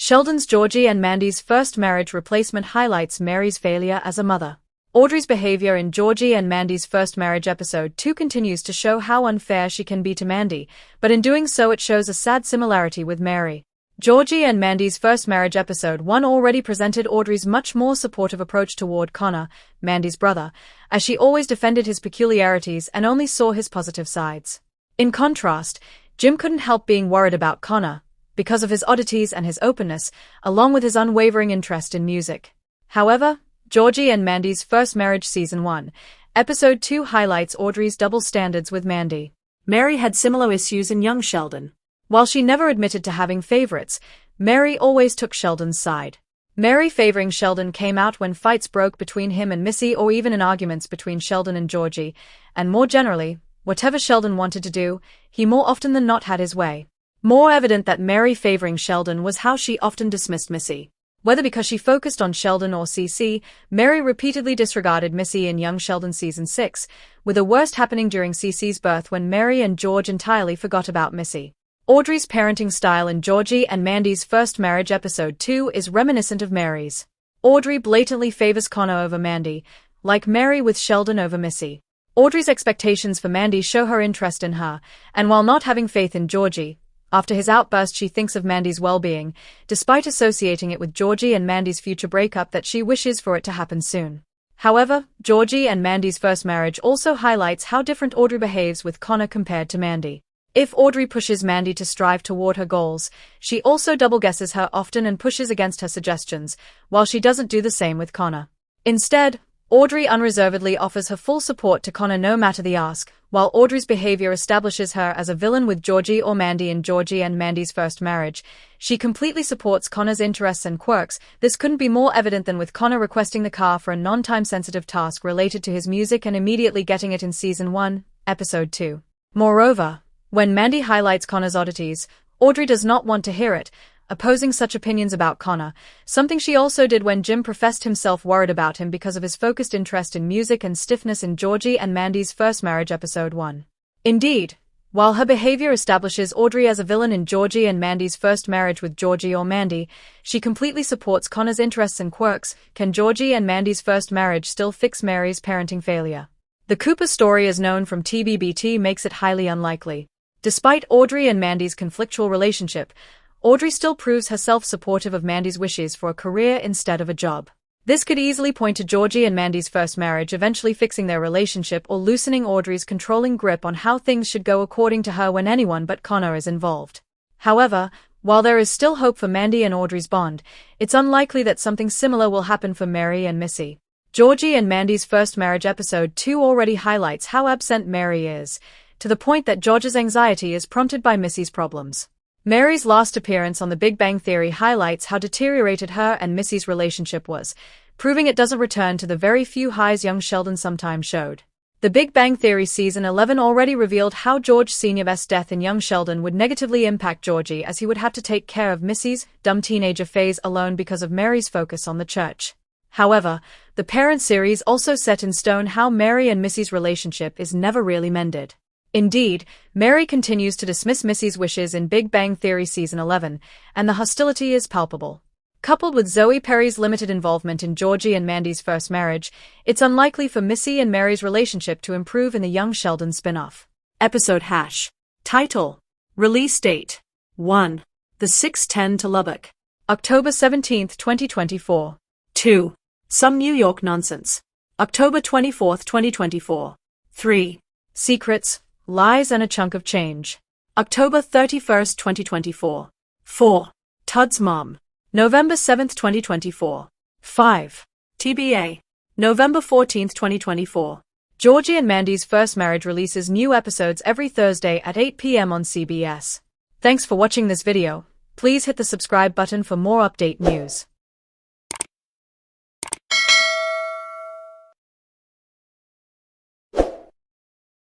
Sheldon's Georgie and Mandy's first marriage replacement highlights Mary's failure as a mother. Audrey's behavior in Georgie and Mandy's first marriage episode 2 continues to show how unfair she can be to Mandy, but in doing so it shows a sad similarity with Mary. Georgie and Mandy's first marriage episode 1 already presented Audrey's much more supportive approach toward Connor, Mandy's brother, as she always defended his peculiarities and only saw his positive sides. In contrast, Jim couldn't help being worried about Connor, because of his oddities and his openness, along with his unwavering interest in music. However, Georgie and Mandy's first marriage season 1, episode 2 highlights Audrey's double standards with Mandy. Mary had similar issues in young Sheldon. While she never admitted to having favorites, Mary always took Sheldon's side. Mary favoring Sheldon came out when fights broke between him and Missy, or even in arguments between Sheldon and Georgie, and more generally, whatever Sheldon wanted to do, he more often than not had his way. More evident that Mary favoring Sheldon was how she often dismissed Missy. Whether because she focused on Sheldon or CC, Mary repeatedly disregarded Missy in young Sheldon season 6, with the worst happening during CC's birth when Mary and George entirely forgot about Missy. Audrey's parenting style in Georgie and Mandy's first marriage episode 2 is reminiscent of Mary's. Audrey blatantly favors Connor over Mandy, like Mary with Sheldon over Missy. Audrey's expectations for Mandy show her interest in her, and while not having faith in Georgie, after his outburst she thinks of Mandy's well-being, despite associating it with Georgie and Mandy's future breakup that she wishes for it to happen soon. However, Georgie and Mandy's first marriage also highlights how different Audrey behaves with Connor compared to Mandy. If Audrey pushes Mandy to strive toward her goals, she also double-guesses her often and pushes against her suggestions, while she doesn't do the same with Connor. Instead, Audrey unreservedly offers her full support to Connor no matter the ask, while Audrey's behavior establishes her as a villain with Georgie or Mandy in Georgie and Mandy's first marriage. She completely supports Connor's interests and quirks. This couldn't be more evident than with Connor requesting the car for a non-time-sensitive task related to his music and immediately getting it in season 1, episode 2. Moreover, when Mandy highlights Connor's oddities, Audrey does not want to hear it, opposing such opinions about Connor, something she also did when Jim professed himself worried about him because of his focused interest in music and stiffness in Georgie and Mandy's first marriage episode 1. Indeed, while her behavior establishes Audrey as a villain in Georgie and Mandy's first marriage with Georgie or Mandy, she completely supports Connor's interests and quirks. Can Georgie and Mandy's first marriage still fix Mary's parenting failure? The Cooper story, as known from TBBT, makes it highly unlikely. Despite Audrey and Mandy's conflictual relationship, Audrey still proves herself supportive of Mandy's wishes for a career instead of a job. This could easily point to Georgie and Mandy's first marriage eventually fixing their relationship or loosening Audrey's controlling grip on how things should go according to her when anyone but Connor is involved. However, while there is still hope for Mandy and Audrey's bond, it's unlikely that something similar will happen for Mary and Missy. Georgie and Mandy's first marriage episode 2 already highlights how absent Mary is, to the point that George's anxiety is prompted by Missy's problems. Mary's last appearance on The Big Bang Theory highlights how deteriorated her and Missy's relationship was, proving it doesn't return to the very few highs young Sheldon sometimes showed. The Big Bang Theory season 11 already revealed how George Sr.'s death in young Sheldon would negatively impact Georgie, as he would have to take care of Missy's dumb teenager phase alone because of Mary's focus on the church. However, the Parent series also set in stone how Mary and Missy's relationship is never really mended. Indeed, Mary continues to dismiss Missy's wishes in Big Bang Theory season 11, and the hostility is palpable. Coupled with Zoe Perry's limited involvement in Georgie and Mandy's first marriage, it's unlikely for Missy and Mary's relationship to improve in the young Sheldon spin-off. Episode #. Title. Release date. 1. The 6:10 to Lubbock. October 17, 2024. 2. Some New York Nonsense. October 24, 2024. 3. Secrets, Lies and a Chunk of Change. October 31, 2024. 4. Todd's Mom. November 7, 2024. 5. TBA. November 14, 2024. Georgie and Mandy's first marriage releases new episodes every Thursday at 8 p.m. on CBS. Thanks for watching this video. Please hit the subscribe button for more update news.